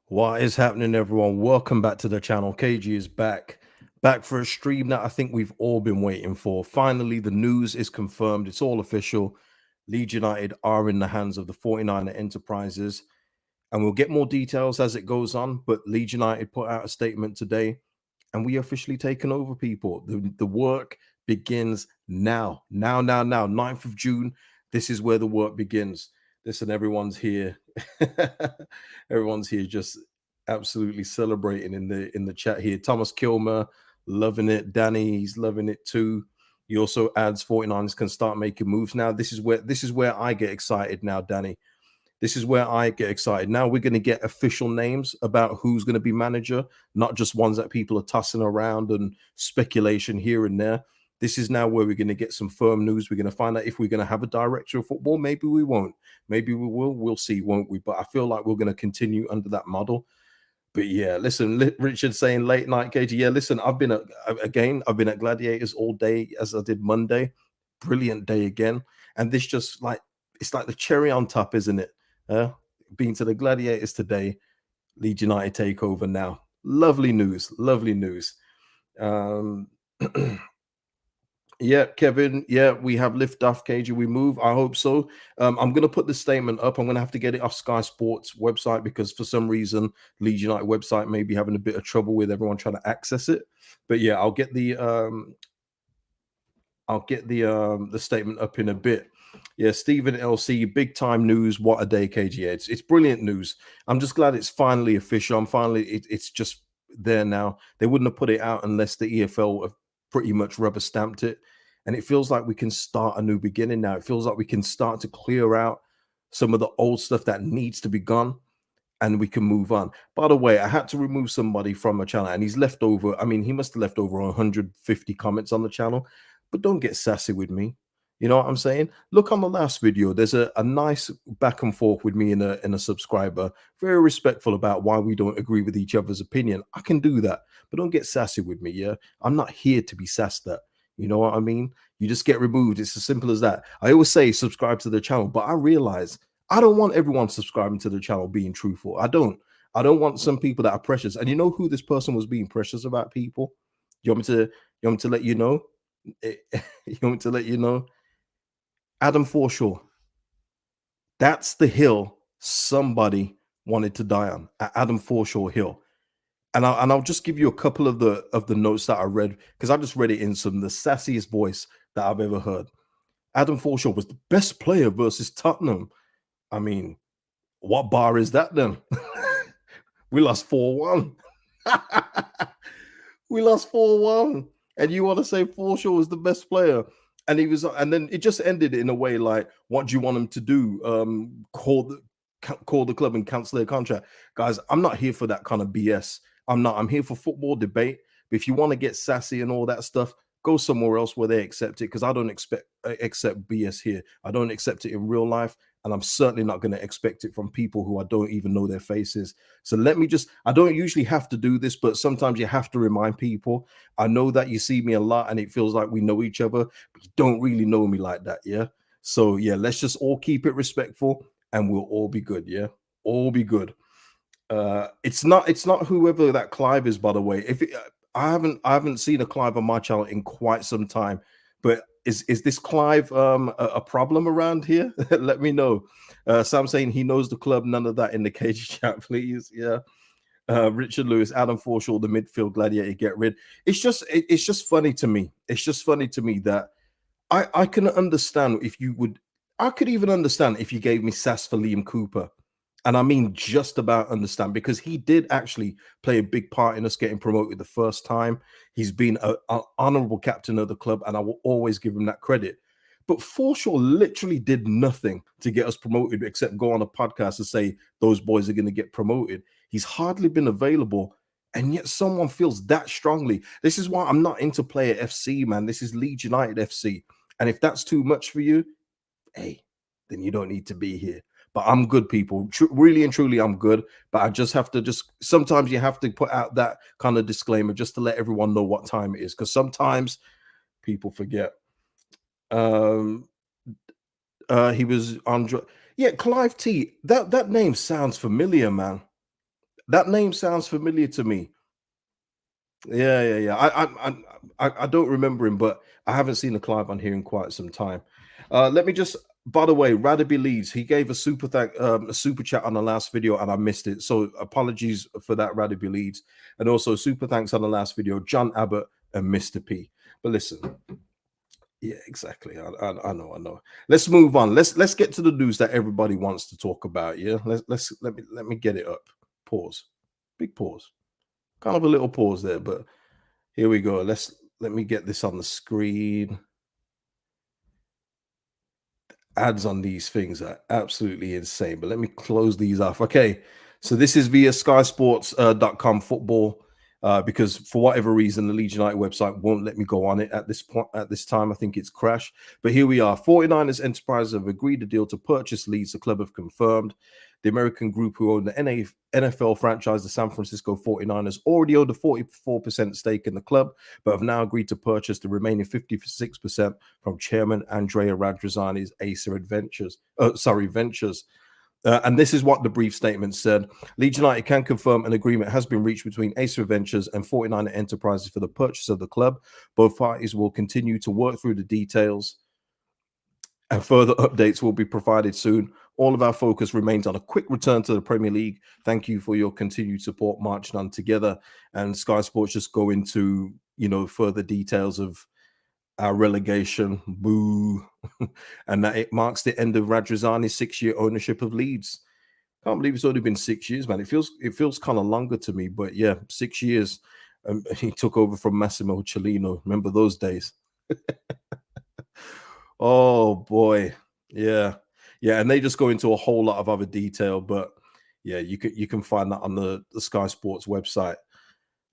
What is happening, everyone? Welcome back to the channel. KG is back for a stream that I think we've all been waiting for. Finally, the news is confirmed. It's all official. Leeds United are in the hands of the 49er Enterprises, and we'll get more details as it goes on. But Leeds United put out a statement today, and we officially taken over, people. The work begins now. Now. 9th of June. This is where the work begins. Listen, everyone's here. Everyone's here just absolutely celebrating in the chat here. Thomas Kilmer loving it. Danny, he's loving it too. He also adds 49ers can start making moves now. This is where I get excited now, Danny. This is where I get excited. Now we're going to get official names about who's going to be manager, not just ones that people are tossing around and speculation here and there. This is now where we're going to get some firm news. We're going to find out if we're going to have a director of football. Maybe we won't. Maybe we will. We'll see, won't we? But I feel like we're going to continue under that model. But yeah, listen, Richard saying late night, KG. Yeah, listen, I've been at Gladiators all day as I did Monday. Brilliant day again. And this just like, it's like the cherry on top, isn't it? Been to the Gladiators today. Leeds United takeover now. Lovely news. Lovely news. Um, Yeah, Kevin. Yeah, we have lift off, KG. We move. I hope so. I'm going to put the statement up. I'm going to have to get it off Sky Sports website because for some reason, Leeds United website may be having a bit of trouble with everyone trying to access it. But yeah, I'll get the statement up in a bit. Yeah, Stephen LC, big time news. What a day, KG. It's brilliant news. I'm just glad it's finally official. It's just there now. They wouldn't have put it out unless the EFL have pretty much rubber stamped it. And it feels like we can start a new beginning now. It feels like we can start to clear out some of the old stuff that needs to be gone and we can move on. By the way, I had to remove somebody from a channel and he's left over. I mean, he must have left over 150 comments on the channel, but don't get sassy with me. You know what I'm saying? Look on the last video. There's a nice back and forth with me and a subscriber, very respectful about why we don't agree with each other's opinion. I can do that, but don't get sassy with me. Yeah, I'm not here to be sassed at. You know what I mean? You just get removed. It's as simple as that. I always say subscribe to the channel, but I realize I don't want everyone subscribing to the channel being truthful. I don't. I don't want some people that are precious. And you know who this person was being precious about, people? You want me to let you know? You want me to let you know? Adam Forshaw. That's the hill somebody wanted to die on. Adam Forshaw Hill. And I'll just give you a couple of the notes that I read because I just read it in the sassiest voice that I've ever heard. Adam Forshaw was the best player versus Tottenham. I mean, what bar is that then? We lost 4-1. We lost 4-1. And you want to say Forshaw was the best player? And he was, and then it just ended in a way like, what do you want him to do? Call the club and cancel their contract. Guys, I'm not here for that kind of BS. I'm here for football debate. But if you want to get sassy and all that stuff, go somewhere else where they accept it, because I don't accept BS here. I don't accept it in real life, and I'm certainly not going to expect it from people who I don't even know their faces. So let me just, I don't usually have to do this, but sometimes you have to remind people. I know that you see me a lot and it feels like we know each other, but you don't really know me like that, yeah? So yeah, let's just all keep it respectful and we'll all be good, yeah? All be good. It's not whoever that Clive is, by the way. I haven't seen a Clive on my channel in quite some time, but is this Clive a problem around here? Let me know. Sam saying he knows the club, none of that in the cage chat, please. Yeah. Richard Lewis, Adam Forshaw, the midfield gladiator, get rid. It's just funny to me. It's just funny to me that I can understand if you would. I could even understand if you gave me Sass for Liam Cooper. And I mean just about understand, because he did actually play a big part in us getting promoted the first time. He's been an honorable captain of the club, and I will always give him that credit. But Forshaw literally did nothing to get us promoted except go on a podcast and say those boys are going to get promoted. He's hardly been available, and yet someone feels that strongly. This is why I'm not into Player FC, man. This is Leeds United FC. And if that's too much for you, hey, then you don't need to be here. But I'm good, people. Really and truly, I'm good. But I just have to sometimes you have to put out that kind of disclaimer just to let everyone know what time it is, because sometimes people forget. He was on. Yeah, Clive T. That name sounds familiar, man. That name sounds familiar to me. Yeah, yeah, yeah. I don't remember him, but I haven't seen a Clive on here in quite some time. Let me just. By the way, Radaby Leeds, he gave a super chat on the last video, and I missed it. So apologies for that, Radaby Leeds, and also super thanks on the last video, John Abbott and Mr. P. But listen, yeah, exactly. I know, I know. Let's move on. Let's get to the news that everybody wants to talk about. Yeah, let me get it up. Pause. Big pause. Kind of a little pause there, but here we go. Let me get this on the screen. Ads on these things are absolutely insane, but let me close these off. Okay, so this is via skysports.com football, because for whatever reason the Leeds United website won't let me go on it at this point. At this time, I think it's crashed, but here we are. 49ers Enterprises have agreed a deal to purchase Leeds. The club have confirmed. The American group who own the NFL franchise, the San Francisco 49ers, already owned a 44% stake in the club, but have now agreed to purchase the remaining 56% from Chairman Andrea Radrizzani's Aser Ventures. Ventures. And this is what the brief statement said. Leeds United can confirm an agreement has been reached between Acer Ventures and 49er Enterprises for the purchase of the club. Both parties will continue to work through the details, and further updates will be provided soon. All of our focus remains on a quick return to the Premier League. Thank you for your continued support, marching on together. And Sky Sports just go into, further details of our relegation, boo, and that it marks the end of Radrizzani's 6-year ownership of Leeds. Can't believe it's only been 6 years, man. It feels kind of longer to me, but yeah, 6 years. He took over from Massimo Cellino. Remember those days? Oh boy, yeah, yeah, and they just go into a whole lot of other detail, but yeah, you can find that on the Sky Sports website.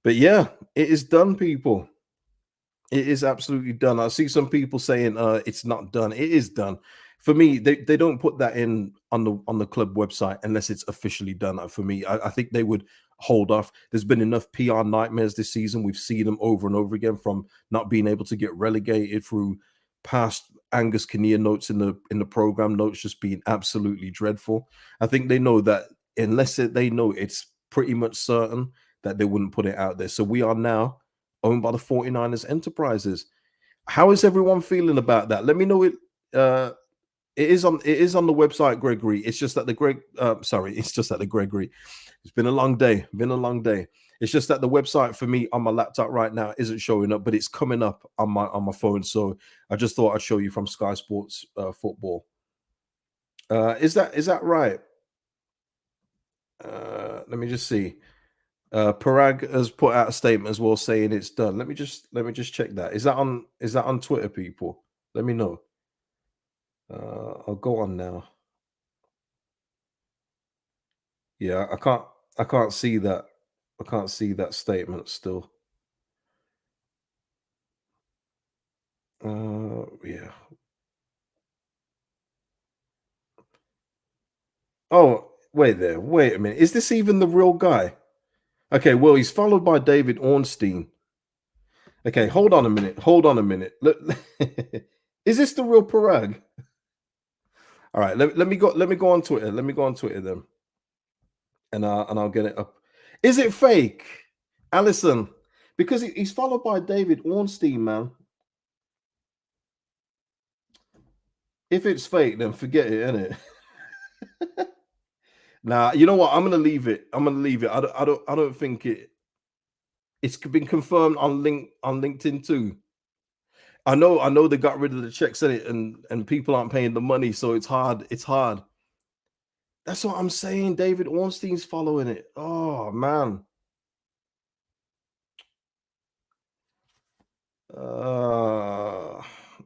But yeah, it is done, people. It is absolutely done. I see some people saying it's not done. It is done. For me, they don't put that in on the club website unless it's officially done. For me, I think they would hold off. There's been enough PR nightmares this season. We've seen them over and over again, from not being able to get relegated through past Angus Kinnear notes in the program notes just being absolutely dreadful. I think they know that unless they know it's pretty much certain, that they wouldn't put it out there. So we are now owned by the 49ers Enterprises. How is everyone feeling about that? Let me know. It is on the website, Gregory. It's just that the Gregory. It's been a long day. It's just that the website for me on my laptop right now isn't showing up, but it's coming up on my phone. So I just thought I'd show you from Sky Sports football. Is that right? Let me just see. Parag has put out a statement as well saying it's done. Let me just check that. Is that on Twitter, people? Let me know. I'll go on now. Yeah, I can't see that. I can't see that statement still. Yeah. Oh, wait there. Wait a minute. Is this even the real guy? Okay, well, he's followed by David Ornstein. Okay, hold on a minute. Hold on a minute. Is this the real Parag? All right, let me go on Twitter. Let me go on Twitter then. And I'll get it up. Is it fake, Allison? Because he's followed by David Ornstein, man. If it's fake, then forget it, innit? Nah, you know what? I'm gonna leave it. I don't think it's been confirmed on LinkedIn too. I know they got rid of the checks in it, and people aren't paying the money, so it's hard. It's hard. That's what I'm saying. David Ornstein's following it. Oh man. Uh,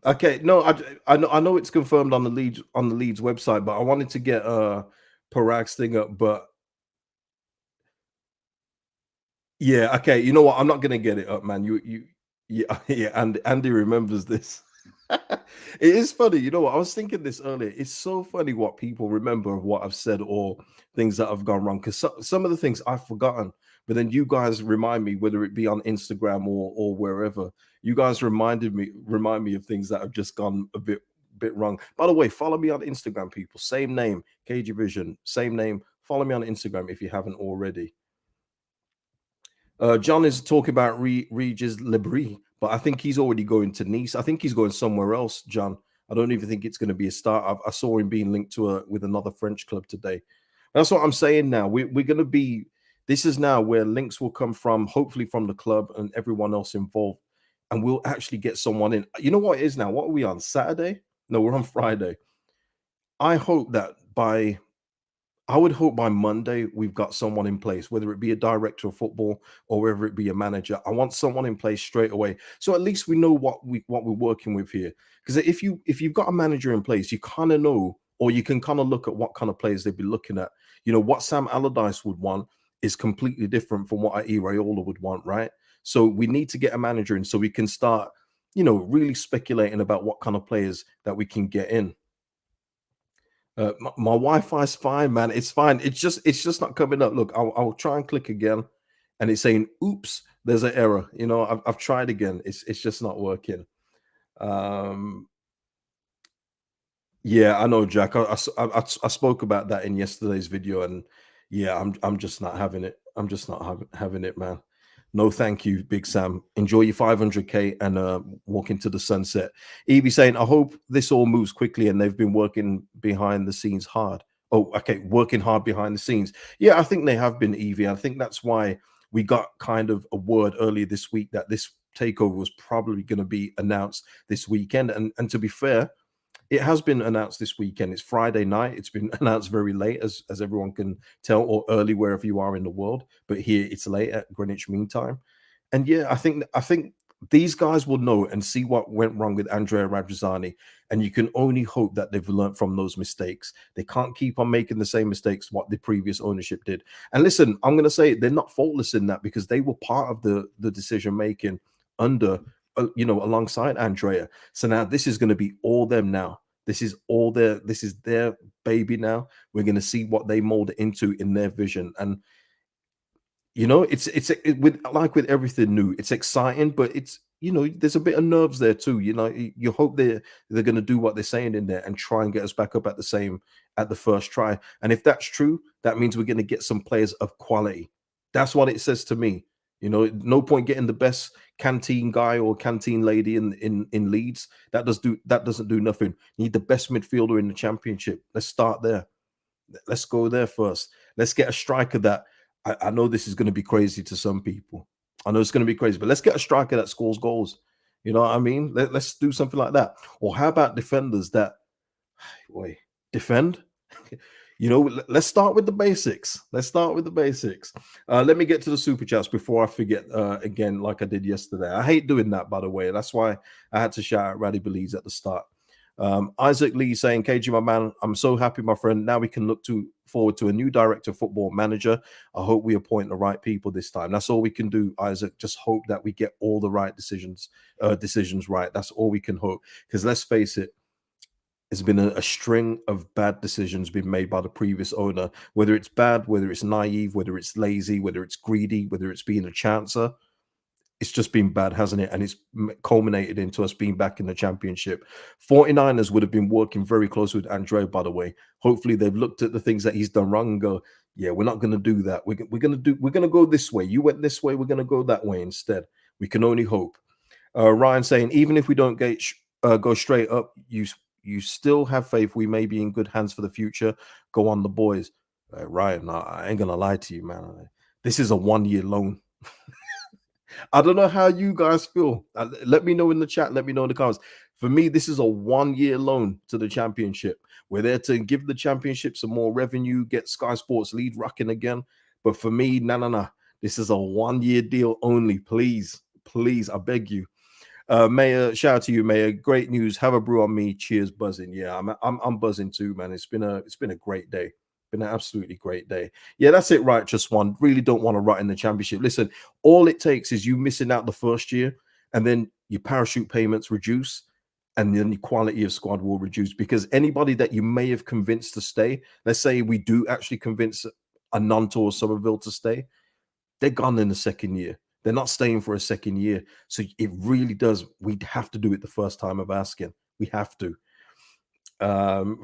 okay, no, I know it's confirmed on the Leeds website, but I wanted to get Parag's thing up, but yeah, okay. You know what? I'm not gonna get it up, man. Yeah, yeah. And Andy remembers this. It is funny. You know what? I was thinking this earlier. It's so funny what people remember of what I've said or things that have gone wrong. Because some of the things I've forgotten, but then you guys remind me, whether it be on Instagram or wherever. You guys remind me of things that have just gone a bit wrong. By the way, follow me on Instagram, people. Same name, KG Vision. Same name. Follow me on Instagram if you haven't already. John is talking about Regis Lebris, but I think he's already going to Nice. I think he's going somewhere else, John. I don't even think it's going to be a start. I saw him being linked to with another French club today. That's what I'm saying now. We're going to be. This is now where links will come from, hopefully from the club and everyone else involved, and we'll actually get someone in. You know what it is now? What are we on Saturday? No, we're on Friday. I hope that by I would hope by Monday we've got someone in place, whether it be a director of football or whether it be a manager. I want someone in place straight away, so at least we know what we're working with here. Because if you've got a manager in place, you kind of know, or you can kind of look at what kind of players they'd be looking at. You know what Sam Allardyce would want is completely different from what Iraola would want, right? So we need to get a manager in so we can start, really speculating about what kind of players that we can get in. My Wi-Fi is fine, man. It's fine. It's just not coming up. Look, I'll try and click again, and it's saying, "Oops, there's an error." I've tried again. It's just not working. Um, yeah, I know, Jack. I spoke about that in yesterday's video, and yeah, I'm just not having it. I'm just not having it, man. No, thank you, Big Sam. Enjoy your 500k and walk into the sunset. Evie saying, I hope this all moves quickly, and they've been working behind the scenes hard. Oh, okay, working hard behind the scenes. Yeah, I think they have been, Evie. I think that's why we got kind of a word earlier this week that this takeover was probably going to be announced this weekend. And to be fair, it has been announced this weekend. It's Friday night. It's been announced very late, as everyone can tell, or early wherever you are in the world. But here it's late at Greenwich Mean Time. And yeah, I think these guys will know and see what went wrong with Andrea Radrizzani. And you can only hope that they've learned from those mistakes. They can't keep on making the same mistakes what the previous ownership did. And listen, I'm going to say they're not faultless in that, because they were part of the decision making under alongside Andrea. So now this is going to be all them now. This is their baby now. We're going to see what they mold it into in their vision. And with, like with everything new, it's exciting, but there's a bit of nerves there too. You hope they're going to do what they're saying in there and try and get us back up at the first try. And if that's true, that means we're going to get some players of quality. That's what it says to me. No point getting the best canteen guy or canteen lady in Leeds. That doesn't do nothing. You need the best midfielder in the championship. Let's start there. Let's go there first. Let's get a striker that I know this is going to be crazy to some people. I know it's going to be crazy, but let's get a striker that scores goals. You know what I mean? Let's do something like that. Or how about defenders that wait, defend? Let's start with the basics. Let's start with the basics. Let me get to the super chats before I forget again, like I did yesterday. I hate doing that, by the way. That's why I had to shout out Raddy Belize at the start. Isaac Lee saying, KG, my man, I'm so happy, my friend. Now we can look forward to a new director of football manager. I hope we appoint the right people this time. That's all we can do, Isaac. Just hope that we get all the right decisions right. That's all we can hope. Because let's face it, there's been a string of bad decisions being made by the previous owner, whether it's bad, whether it's naive, whether it's lazy, whether it's greedy, whether it's being a chancer. It's just been bad, hasn't it? And it's culminated into us being back in the championship. 49ers would have been working very close with Andre, by the way. Hopefully they've looked at the things that he's done wrong and go, yeah, we're not going to do that. We're going to go this way. You went this way. We're going to go that way instead. We can only hope. Ryan saying, even if we don't go straight up, you still have faith we may be in good hands for the future. Go on, the boys. Ryan, I ain't going to lie to you, man. This is a 1-year loan. I don't know how you guys feel. Let me know in the chat. Let me know in the comments. For me, this is a 1-year loan to the championship. We're there to give the championship some more revenue, get Sky Sports lead rocking again. But for me, no. This is a 1-year deal only. Please, I beg you. Mayor, shout out to you, Mayor. Great news. Have a brew on me. Cheers, buzzing. Yeah, I'm buzzing too, man. It's been a great day. Been an absolutely great day. Yeah, that's it, right? Just one. Really don't want to rot in the championship. Listen, all it takes is you missing out the first year, and then your parachute payments reduce, and then the quality of squad will reduce, because anybody that you may have convinced to stay, let's say we do actually convince a non-tour Somerville to stay, they're gone in the second year. They're not staying for a second year. So it really does. We'd have to do it the first time of asking. We have to.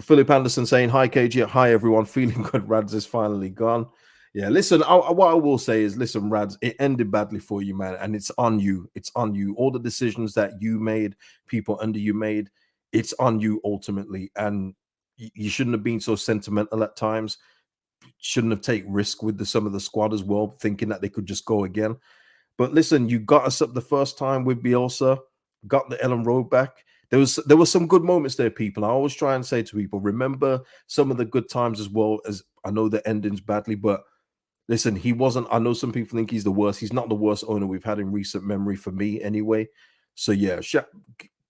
Philip Anderson saying, hi, KG. Hi, everyone. Feeling good. Rads is finally gone. Yeah, listen, what I will say is, listen, Rads, it ended badly for you, man, and it's on you. It's on you. All the decisions that you made, people under you made, it's on you ultimately. And you shouldn't have been so sentimental at times. Shouldn't have take risk with some of the squad as well, thinking that they could just go again. But listen, you got us up the first time with Bielsa, got the Ellen Road back. There were some good moments there, people. I always try and say to people, remember some of the good times as well. As I know the endings badly, but listen, he wasn't. I know some people think he's the worst. He's not the worst owner we've had in recent memory for me, anyway. So yeah,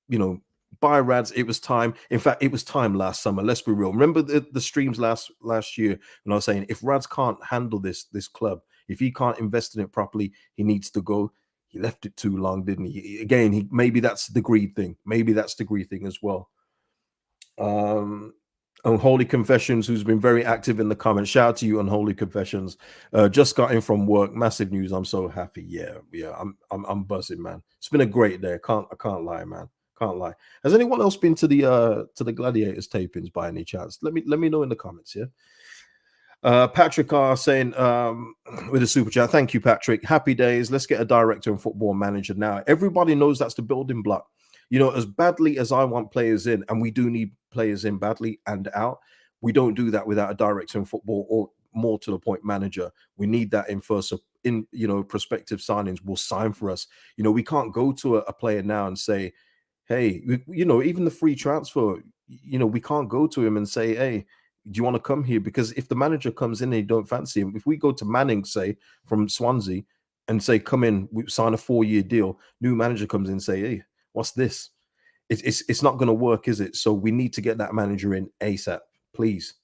you know, by Rads, it was time. In fact, it was time last summer. Let's be real. Remember the streams last year when I was saying if Rads can't handle this club, if he can't invest in it properly, he needs to go. He left it too long, didn't he? Again, maybe that's the greed thing. Maybe that's the greed thing as well. Unholy Confessions, who's been very active in the comments. Shout out to you, Unholy Confessions. Just got in from work. Massive news. I'm so happy. Yeah. I'm buzzing, man. It's been a great day. I can't lie, man. Can't lie. Has anyone else been to the Gladiators tapings by any chance? Let me know in the comments. Yeah. Patrick R saying with a super chat, thank you, Patrick. Happy days. Let's get a director and football manager now. Everybody knows that's the building block. You know, as badly as I want players in, and we do need players in badly and out, we don't do that without a director in football, or more to the point, manager. We need that in first. So in, you know, prospective signings will sign for us. You know, we can't go to a player now and say, hey, you know, even the free transfer, you know, we can't go to him and say, hey, do you want to come here? Because if the manager comes in and you don't fancy him, if we go to Manning, say, from Swansea, and say, come in, we sign a 4-year deal, new manager comes in and say, hey, what's this? It's not going to work, is it? So we need to get that manager in ASAP, please.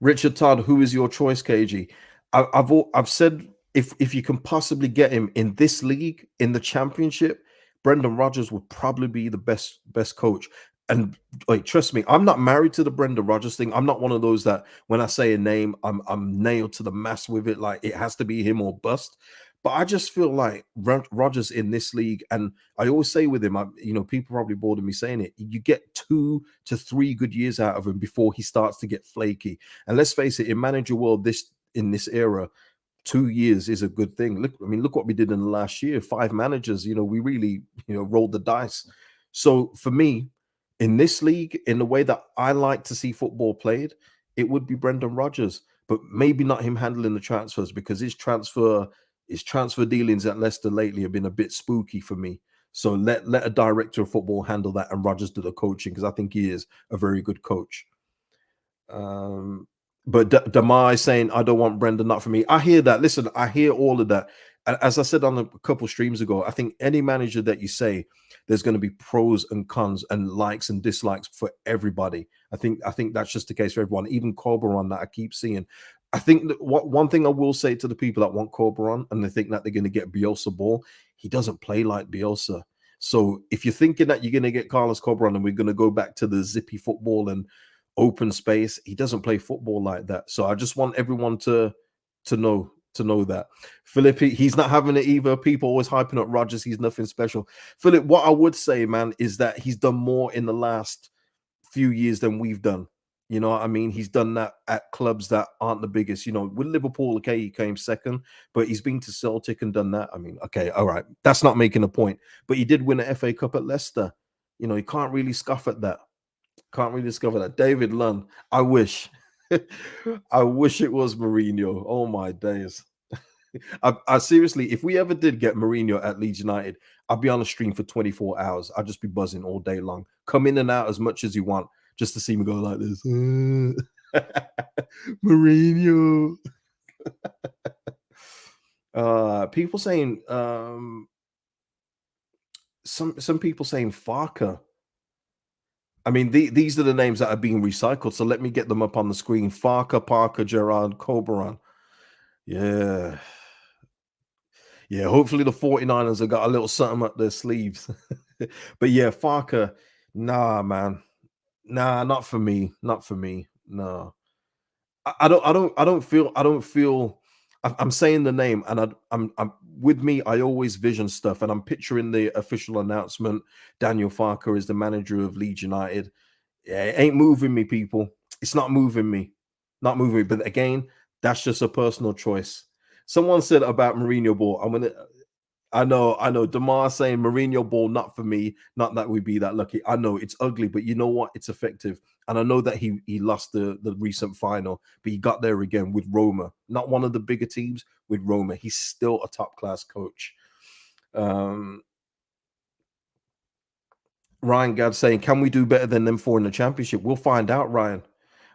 Richard Todd, who is your choice, KG? I've said if you can possibly get him in this league, in the championship, Brendan Rodgers would probably be the best coach. And like, trust me, I'm not married to the Brendan Rodgers thing. I'm not one of those that when I say a name, I'm nailed to the mast with it. Like it has to be him or bust. But I just feel like Rodgers in this league, and I always say with him, you know, people probably bored of me saying it. You get 2 to 3 good years out of him before he starts to get flaky. And let's face it, in manager world, in this era, 2 years is a good thing. Look what we did in the last year. 5 managers, you know, we really, you know, rolled the dice. So for me, in this league, in the way that I like to see football played, it would be Brendan Rodgers, but maybe not him handling the transfers, because his transfer dealings at Leicester lately have been a bit spooky for me. So let a director of football handle that, and Rodgers do the coaching, because I think he is a very good coach. But Damai saying, I don't want Brendan, not for me. I hear that. Listen, I hear all of that. As I said on a couple streams ago, I think any manager that you say, there's going to be pros and cons and likes and dislikes for everybody. I think that's just the case for everyone. Even Corberon that I keep seeing. I think that one thing I will say to the people that want Corberon and they think that they're going to get Bielsa ball, he doesn't play like Bielsa. So if you're thinking that you're going to get Carlos Corberon and we're going to go back to the zippy football and open space, he doesn't play football like that. So I just want everyone to know that. Philip, he's not having it either. People always hyping up Rodgers. He's nothing special. Philip, what I would say, man, is that he's done more in the last few years than we've done. You know what I mean? He's done that at clubs that aren't the biggest. You know, with Liverpool, okay, he came second, but he's been to Celtic and done that. I mean, okay, all right. That's not making a point. But he did win an FA Cup at Leicester. You know, you can't really scoff at that. Can't really discover that. David Lunn, I wish. I wish it was Mourinho. Oh my days. I seriously, if we ever did get Mourinho at Leeds United, I'd be on a stream for 24 hours. I'd just be buzzing all day long. Come in and out as much as you want, just to see me go like this. Mourinho. People saying some people saying Farker. I mean, these are the names that are being recycled. So let me get them up on the screen. Farker, Parker, Gerard, Corberan. Yeah. Yeah, hopefully the 49ers have got a little something up their sleeves. But yeah, Farker, nah, man. Nah, not for me. Not for me. No. I don't feel I'm saying the name, and I'm with me. I always vision stuff, and I'm picturing the official announcement. Daniel Farker is the manager of Leeds United. Yeah, it ain't moving me, people. It's not moving me. not moving. But again, that's just a personal choice. Someone said about Mourinho ball. I know. Demar saying Mourinho ball, not for me. Not that we'd be that lucky. I know it's ugly, but you know what? It's effective. And I know that he lost the recent final, but he got there again with Roma. Not one of the bigger teams, with Roma. He's still a top class coach. Um, Ryan Gadd saying, "Can we do better than them four in the championship?" We'll find out, Ryan.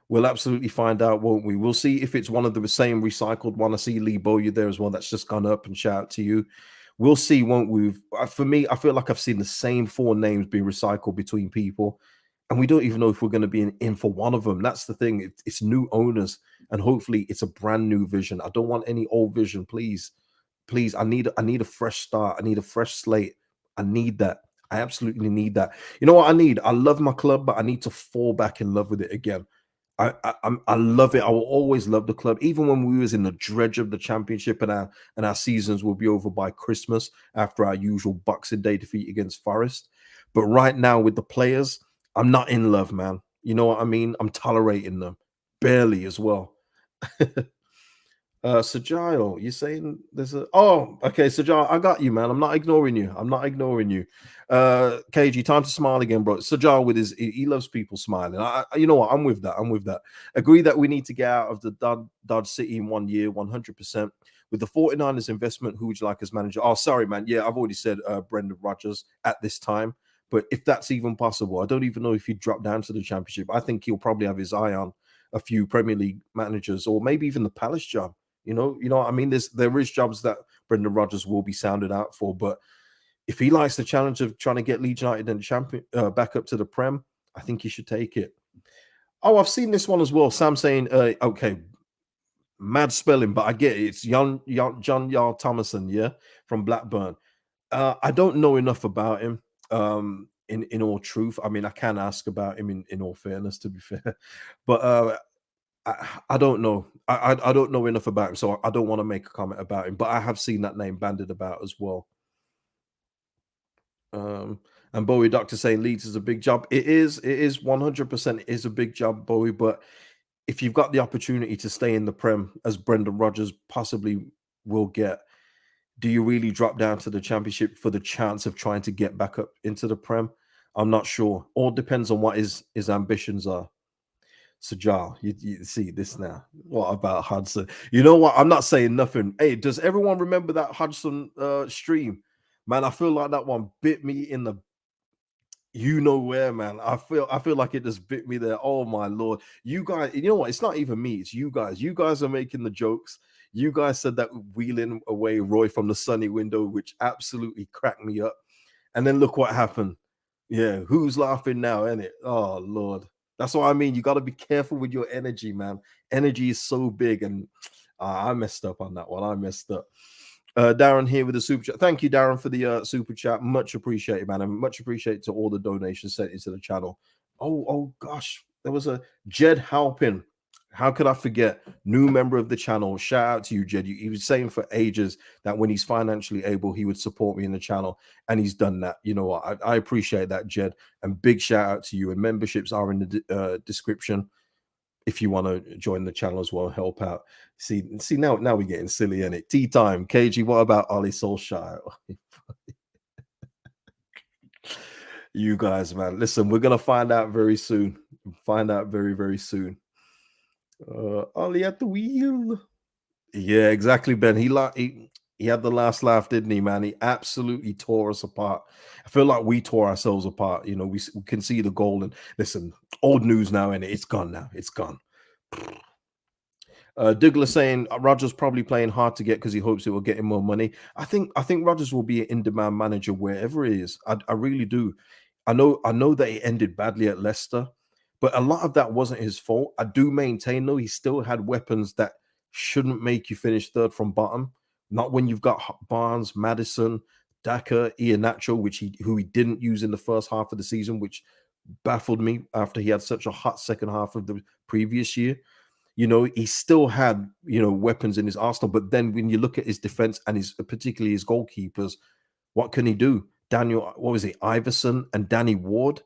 We'll absolutely find out, won't we? We'll see if it's one of the same recycled one. I see Lee Bowyer there as well. That's just gone up, and shout out to you. We'll see, won't we? For me, I feel like I've seen the same four names being recycled between people, and we don't even know if we're going to be in for one of them. That's the thing. It's new owners, and hopefully it's a brand new vision. I don't want any old vision, please. Please, I need a fresh start. I need a fresh slate. I need that. I absolutely need that. You know what I need? I love my club, but I need to fall back in love with it again. I love it. I will always love the club, even when we was in the dredge of the championship, and our seasons will be over by Christmas after our usual Boxing Day defeat against Forest. But right now with the players, I'm not in love, man. You know what I mean? I'm tolerating them barely as well. Sajio, you saying there's a okay, Sajio, I got you, man. I'm not ignoring you. I'm not ignoring you. KG, time to smile again, bro. Sajio with he loves people smiling. You know what? I'm with that. I'm with that. Agree that we need to get out of the Dodge City in 1 year, 100%. With the 49ers investment, who would you like as manager? Oh, sorry, man. Yeah, I've already said Brendan Rodgers at this time. But if that's even possible, I don't even know if he'd drop down to the championship. I think he'll probably have his eye on a few Premier League managers, or maybe even the Palace job. You know what I mean? There is jobs that Brendan Rodgers will be sounded out for, but if he likes the challenge of trying to get Leeds United and champion back up to the Prem, I think he should take it. Oh, I've seen this one as well. Sam saying, okay, mad spelling, but I get it. It's John Jarl Thomason, yeah, from Blackburn. I don't know enough about him. In all truth, I mean, I can ask about him in all fairness, to be fair, but I don't know. I don't know enough about him, so I don't want to make a comment about him. But I have seen that name banded about as well. And Bowie Doctor saying Leeds is a big job. It is. It is 100%. It is a big job, Bowie. But if you've got the opportunity to stay in the Prem, as Brendan Rodgers possibly will get, do you really drop down to the Championship for the chance of trying to get back up into the Prem? I'm not sure. All depends on what his ambitions are. Sajal, you see this now. What about Hudson? You know what? I'm not saying nothing. Hey, does everyone remember that Hudson stream? Man, I feel like that one bit me in the you know where, man. I feel like it just bit me there. Oh my lord. You guys, you know what? It's not even me, it's you guys. You guys are making the jokes. You guys said that wheeling away Roy from the sunny window, which absolutely cracked me up. And then look what happened. Yeah, who's laughing now, innit? Oh Lord. That's what I mean. You got to be careful with your energy, man. Energy is so big, and I messed up on that one. I messed up. Darren here with the super chat. Thank you, Darren, for the super chat. Much appreciated, man. And much appreciated to all the donations sent into the channel. Oh gosh, there was a Jed Halpin. How could I forget? New member of the channel. Shout out to you, Jed. He was saying for ages that when he's financially able, he would support me in the channel, and he's done that. You know what? I appreciate that, Jed. And big shout out to you. And memberships are in the description if you want to join the channel as well, help out. See now we're getting silly, in it. Tea time. KG, what about Ollie Solskjaer? You guys, man. Listen, we're gonna find out very soon. Find out very, very soon. Ollie at the wheel. Yeah, exactly, Ben. He had the last laugh, didn't he, man? He absolutely tore us apart. I feel like we tore ourselves apart. You know, we can see the goal. And listen, old news now, and it's gone now. It's gone. Douglas saying Rodgers probably playing hard to get because he hopes it will get him more money. I think Rodgers will be an in-demand manager wherever he is. I really do. I know that it ended badly at Leicester, but a lot of that wasn't his fault. I do maintain though he still had weapons that shouldn't make you finish third from bottom. Not when you've got Barnes, Madison, Daka, Iheanacho, who he didn't use in the first half of the season, which baffled me after he had such a hot second half of the previous year. You know, he still had, you know, weapons in his arsenal. But then when you look at his defense and particularly his goalkeepers, what can he do? Daniel, what was it, Iverson and Danny Ward?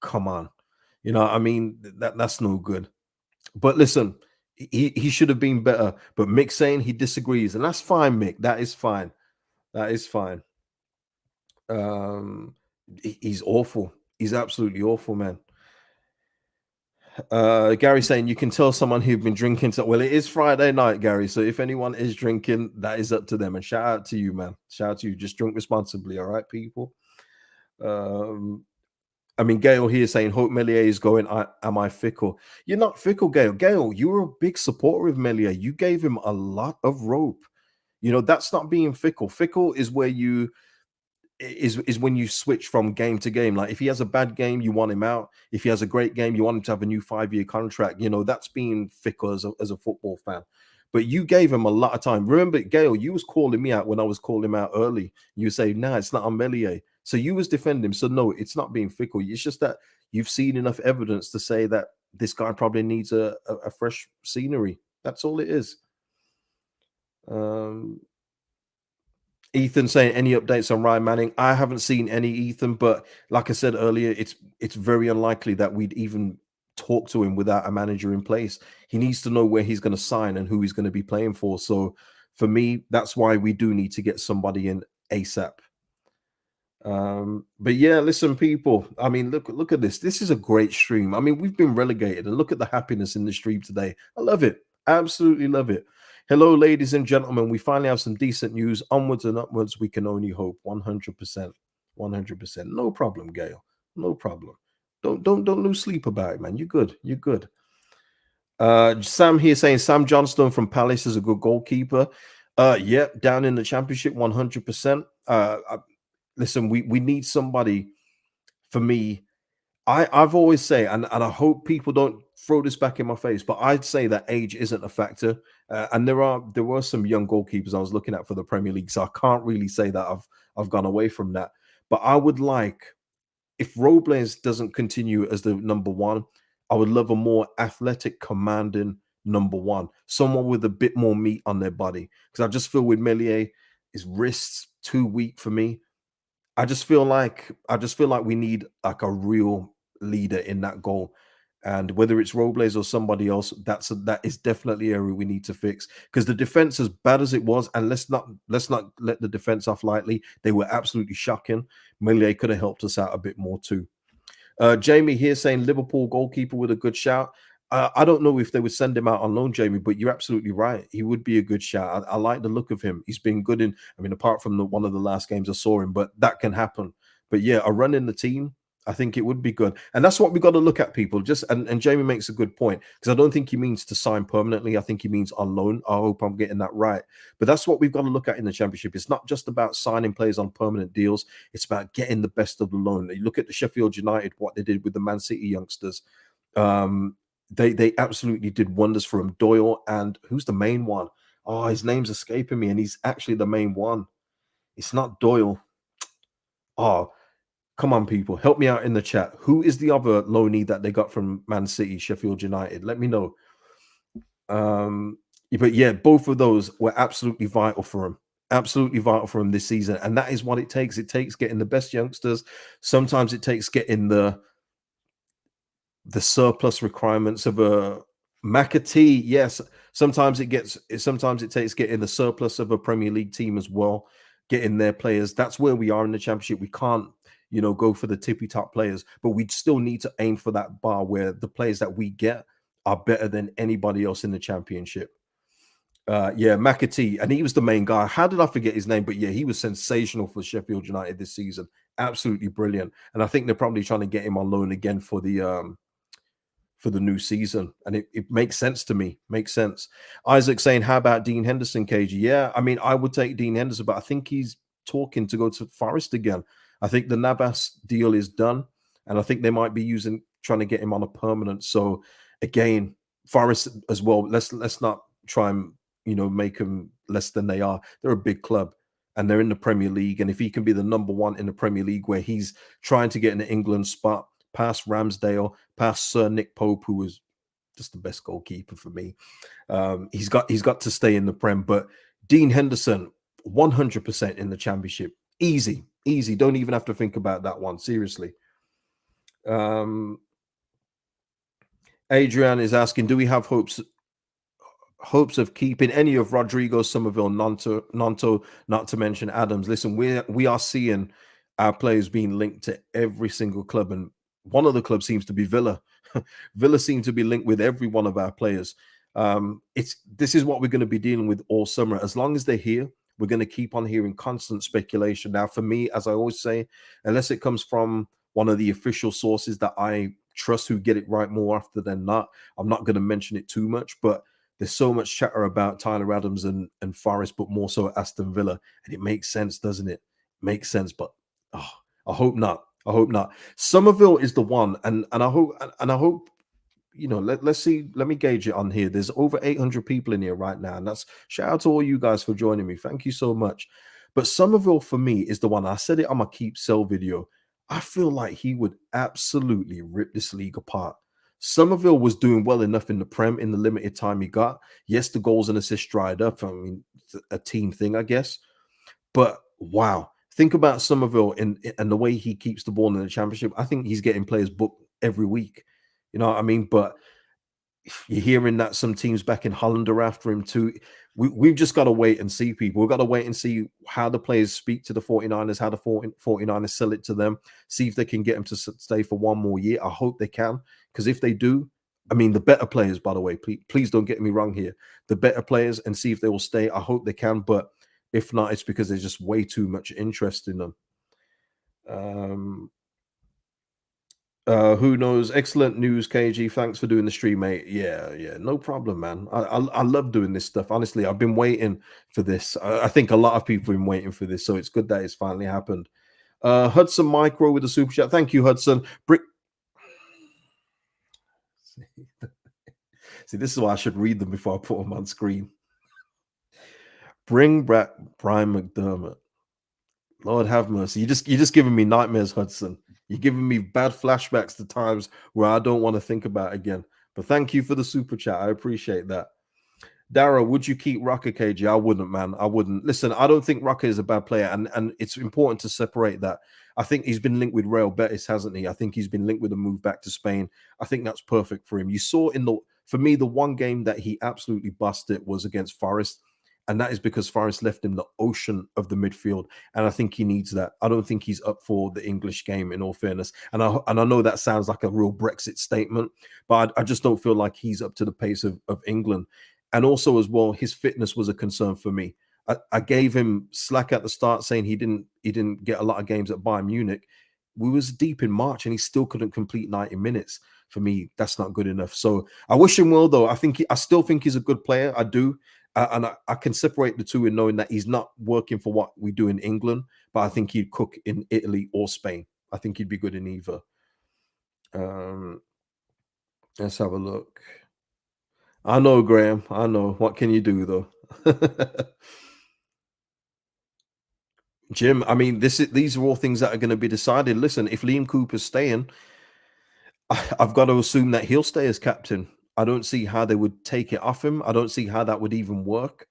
Come on. You know, I mean, that's no good. But listen, he should have been better. But Mick's saying he disagrees, and that's fine, Mick. That is fine. That is fine. He's awful. He's absolutely awful, man. Gary saying you can tell someone who've been drinking. Well, it is Friday night, Gary. So if anyone is drinking, that is up to them. And shout out to you, man. Shout out to you. Just drink responsibly, all right, people. I mean, Gail here saying Hope Melier is going. Am I fickle? You're not fickle, Gail. Gail, you were a big supporter of Melier. You gave him a lot of rope. You know, that's not being fickle. Fickle is where you is when you switch from game to game. Like if he has a bad game, you want him out. If he has a great game, you want him to have a new 5-year contract. You know, that's being fickle as a football fan. But you gave him a lot of time. Remember, Gail, you was calling me out when I was calling him out early. You say, nah, it's not on Melier. So you was defending him. So no, it's not being fickle. It's just that you've seen enough evidence to say that this guy probably needs a fresh scenery. That's all it is. Ethan saying any updates on Ryan Manning? I haven't seen any, Ethan, but like I said earlier, it's very unlikely that we'd even talk to him without a manager in place. He needs to know where he's going to sign and who he's going to be playing for. So for me, that's why we do need to get somebody in ASAP. But yeah, listen, people. I mean, look at this. This is a great stream. I mean, we've been relegated, and look at the happiness in the stream today. I love it. Absolutely love it. Hello, ladies and gentlemen. We finally have some decent news. Onwards and upwards. We can only hope. 100%. 100%. No problem, Gail. No problem. Don't lose sleep about it, man. You're good. You're good. Sam here saying Sam Johnstone from Palace is a good goalkeeper. Yeah, down in the championship, 100%. Listen, we need somebody. For me, I've always say, and I hope people don't throw this back in my face, but I'd say that age isn't a factor. And there were some young goalkeepers I was looking at for the Premier League, so I can't really say that I've gone away from that. But I would like, if Robles doesn't continue as the number one, I would love a more athletic, commanding number one, someone with a bit more meat on their body. Because I just feel with Melier, his wrists too weak for me. I just feel like we need like a real leader in that goal. And whether it's Robles or somebody else, that is definitely an area we need to fix. Because the defense, as bad as it was, and let's not let the defense off lightly, they were absolutely shocking. Melier could have helped us out a bit more too. Jamie here saying Liverpool goalkeeper with a good shout. I don't know if they would send him out on loan, Jamie, but you're absolutely right. He would be a good shout. I like the look of him. He's been good in, I mean, apart from one of the last games I saw him, but that can happen. But yeah, a run in the team, I think it would be good. And that's what we got to look at, people. Just and Jamie makes a good point, because I don't think he means to sign permanently. I think he means on loan. I hope I'm getting that right. But that's what we've got to look at in the championship. It's not just about signing players on permanent deals. It's about getting the best of the loan. You look at the Sheffield United, what they did with the Man City youngsters. They absolutely did wonders for him. Doyle, and who's the main one? Oh, his name's escaping me, and he's actually the main one. It's not Doyle. Oh, come on, people, help me out in the chat. Who is the other loanee that they got from Man City, Sheffield United? Let me know. But yeah, both of those were absolutely vital for him. Absolutely vital for him this season, and that is what it takes. It takes getting the best youngsters. Sometimes it takes getting the surplus requirements of a McAtee. Yes, sometimes it takes getting the surplus of a Premier League team as well, getting their players. That's where we are in the championship. We can't, go for the tippy top players, but we still need to aim for that bar where the players that we get are better than anybody else in the championship. Yeah, McAtee, and he was the main guy. How did I forget his name? But yeah, he was sensational for Sheffield United this season. Absolutely brilliant. And I think they're probably trying to get him on loan again for the new season, and it makes sense to me. Makes sense. Isaac saying, how about Dean Henderson, KG? Yeah, I mean, I would take Dean Henderson, but I think he's talking to go to Forest again. I think the Navas deal is done, and I think they might be trying to get him on a permanent. So again, Forest as well. Let's not try and make them less than they are. They're a big club, and they're in the Premier League. And if he can be the number one in the Premier League, where he's trying to get in the England spot, past Ramsdale, past Sir Nick Pope, who was just the best goalkeeper for me. He's got to stay in the Prem. But Dean Henderson, 100% in the championship. Easy. Don't even have to think about that one. Seriously. Adrian is asking, do we have hopes hopes of keeping any of Rodrigo, Somerville, Nonto, not to mention Adams. Listen, we are seeing our players being linked to every single club, and one of the clubs seems to be Villa. Villa seem to be linked with every one of our players. It's this is what we're going to be dealing with all summer. As long as they're here, we're going to keep on hearing constant speculation. Now, for me, as I always say, unless it comes from one of the official sources that I trust who get it right more often than not, I'm not going to mention it too much. But there's so much chatter about Tyler Adams and Forest, but more so Aston Villa, and it makes sense, doesn't it? Makes sense, but oh, I hope not. I hope not. Somerville is the one, and I hope let's see. Let me gauge it on here. There's over 800 people in here right now, and that's shout out to all you guys for joining me. Thank you so much. But Somerville for me is the one. I said it on my keep sell video. I feel like he would absolutely rip this league apart. Somerville was doing well enough in the Prem in the limited time he got. Yes, the goals and assists dried up. I mean, it's a team thing, I guess. But wow, think about Somerville and the way he keeps the ball in the championship. I think he's getting players booked every week. You know what I mean? But you're hearing that some teams back in Holland are after him too. We've just got to wait and see, people. We've got to wait and see how the players speak to the 49ers, how the 49ers sell it to them, see if they can get them to stay for one more year. I hope they can, because if they do, I mean, the better players, by the way, please don't get me wrong here. The better players, and see if they will stay. I hope they can, but if not, it's because there's just way too much interest in them. Who knows? Excellent news, KG. Thanks for doing the stream, mate. Yeah, no problem, man. I love doing this stuff. Honestly, I've been waiting for this. I think a lot of people have been waiting for this, so it's good that it's finally happened. Hudson Micro with the super chat. Thank you, Hudson. Brick. See, this is why I should read them before I put them on screen. Bring back Brian McDermott. Lord have mercy. You're just giving me nightmares, Hudson. You're giving me bad flashbacks to times where I don't want to think about again. But thank you for the super chat. I appreciate that. Dara, would you keep Rucker, KG? I wouldn't, man. I wouldn't. Listen, I don't think Rucker is a bad player, and it's important to separate that. I think he's been linked with Real Betis, hasn't he? I think he's been linked with a move back to Spain. I think that's perfect for him. You saw for me, the one game that he absolutely busted was against Forest. And that is because Forest left him the ocean of the midfield. And I think he needs that. I don't think he's up for the English game, in all fairness. And I know that sounds like a real Brexit statement, but I just don't feel like he's up to the pace of England. And also, as well, his fitness was a concern for me. I gave him slack at the start, saying he didn't get a lot of games at Bayern Munich. We was deep in March, and he still couldn't complete 90 minutes. For me, that's not good enough. So I wish him well, though. I still think he's a good player. I do. And I can separate the two in knowing that he's not working for what we do in England, but I think he'd cook in Italy or Spain. I think he'd be good in either. Let's have a look. I know, Graham. I know. What can you do, though? Jim, I mean, these are all things that are going to be decided. Listen, if Liam Cooper's staying, I've got to assume that he'll stay as captain. I don't see how they would take it off him. I don't see how that would even work.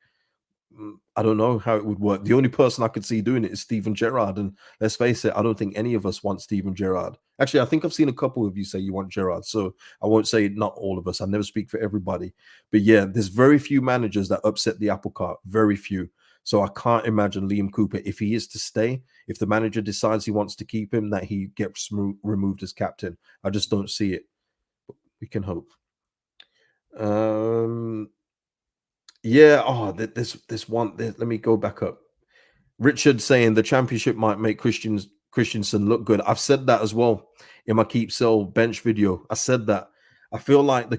I don't know how it would work. The only person I could see doing it is Steven Gerrard. And let's face it, I don't think any of us want Steven Gerrard. Actually, I think I've seen a couple of you say you want Gerrard. So I won't say not all of us. I never speak for everybody. But yeah, there's very few managers that upset the apple cart. Very few. So I can't imagine Liam Cooper, if he is to stay, if the manager decides he wants to keep him, that he gets removed as captain. I just don't see it. But we can hope. Yeah. Oh, this one. Let me go back up. Richard saying the championship might make Christensen look good. I've said that as well in my keep sell bench video. I said that. I feel like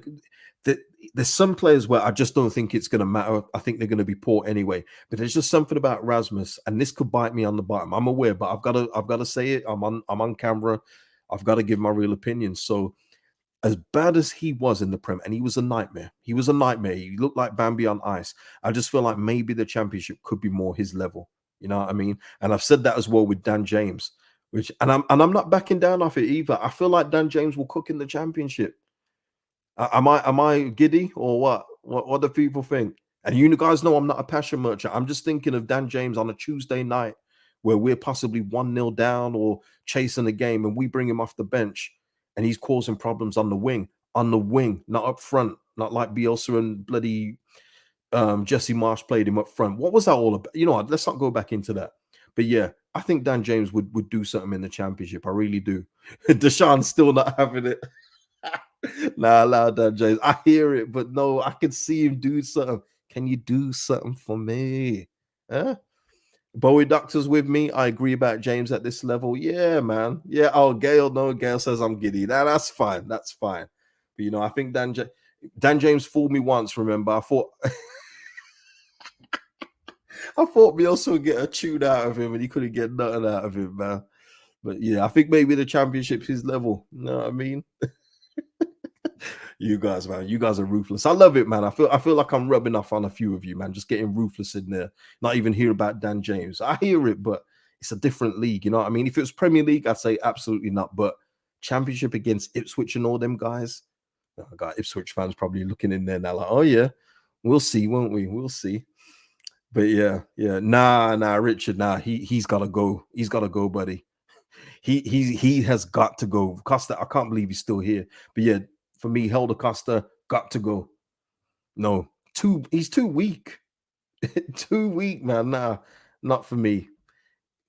there's some players where I just don't think it's going to matter. I think they're going to be poor anyway. But there's just something about Rasmus, and this could bite me on the bottom. I'm aware, but I've got to say it. I'm on camera. I've got to give my real opinion. So, as bad as he was in the Prem, and he was a nightmare. He was a nightmare. He looked like Bambi on ice. I just feel like maybe the championship could be more his level. You know what I mean? And I've said that as well with Dan James, and I'm not backing down off it either. I feel like Dan James will cook in the championship. Am I giddy or what? What do people think? And you guys know I'm not a passion merchant. I'm just thinking of Dan James on a Tuesday night where we're possibly 1-0 down or chasing the game, and we bring him off the bench, and he's causing problems on the wing, not up front, not like Bielsa and bloody Jesse Marsh played him up front. What was that all about? You know what? Let's not go back into that. But yeah, I think Dan James would do something in the championship. I really do. Deshaun's still not having it. Nah, allow Dan James. I hear it, but no, I can see him do something. Can you do something for me? Huh? Bowie Doctor's with me. I agree about James at this level. Yeah, man. Yeah. Oh, Gail. No, Gail says I'm giddy. Nah, that's fine. That's fine. But you know, I think Dan James fooled me once. Remember, I thought I thought Bielsa would get a tune out of him, and he couldn't get nothing out of him, man. But yeah, I think maybe the championship's his level. You know what I mean? You guys, man, you guys are ruthless. I love it, man. I feel like I'm rubbing off on a few of you, man. Just getting ruthless in there. Not even hear about Dan James. I hear it, but it's a different league. You know what I mean? If it was Premier League, I'd say absolutely not. But Championship against Ipswich and all them guys, I got Ipswich fans probably looking in there now, like, oh yeah, we'll see, won't we? We'll see. But yeah, yeah, nah, Richard, nah, he's got to go. He's got to go, buddy. He has got to go. Costa, I can't believe he's still here. But yeah, for me, Helder Costa got to go. No, he's too weak. Too weak, man. Nah, not for me.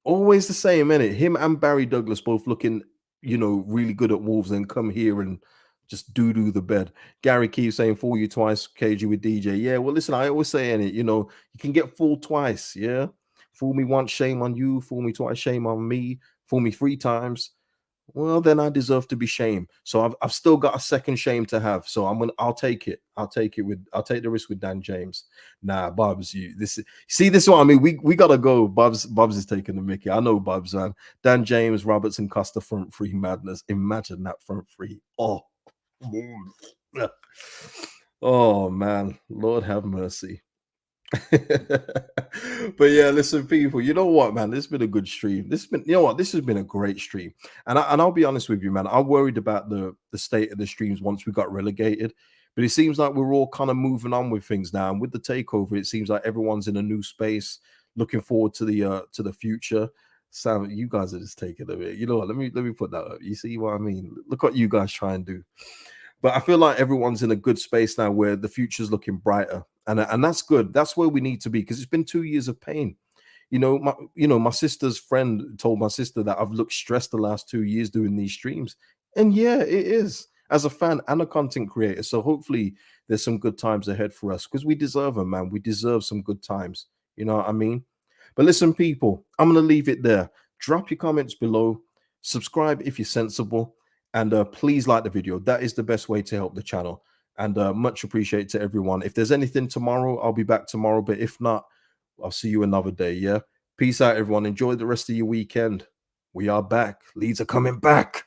Always the same, innit? Him and Barry Douglas both looking, really good at Wolves and come here and just doo-doo the bed. Gary keeps saying, fool you twice, KG with DJ. Yeah, well, listen, I always say in it, you can get fooled twice, yeah? Fool me once, shame on you. Fool me twice, shame on me. Fool me 3 times. Well, then I deserve to be shamed. So I've still got a second shame to have. So I'll take it. I'll take the risk with Dan James. Nah, Bubs, this is what I mean. We gotta go. Bubs is taking the mickey. I know Bubs, man. Dan James, Robertson, Costa front three madness. Imagine that front three. Oh, oh man, Lord have mercy. But yeah, listen, people. You know what, man? This has been a good stream. This has been a great stream. And I'll be honest with you, man. I'm worried about the state of the streams once we got relegated. But it seems like we're all kind of moving on with things now. And with the takeover, it seems like everyone's in a new space, looking forward to the future. Sam, you guys are just taking a bit. You know what? Let me put that up. You see what I mean? Look what you guys try and do. But I feel like everyone's in a good space now where the future's looking brighter. And that's good. That's where we need to be, because it's been 2 years of pain. My sister's friend told my sister that I've looked stressed the last 2 years doing these streams. And yeah, it is, as a fan and a content creator. So hopefully there's some good times ahead for us, because we deserve them, man. We deserve some good times. You know what I mean? But listen, people, I'm going to leave it there. Drop your comments below. Subscribe if you're sensible. And please like the video. That is the best way to help the channel. And much appreciated to everyone. If there's anything tomorrow, I'll be back tomorrow. But if not, I'll see you another day. Yeah. Peace out, everyone. Enjoy the rest of your weekend. We are back. Leeds are coming back.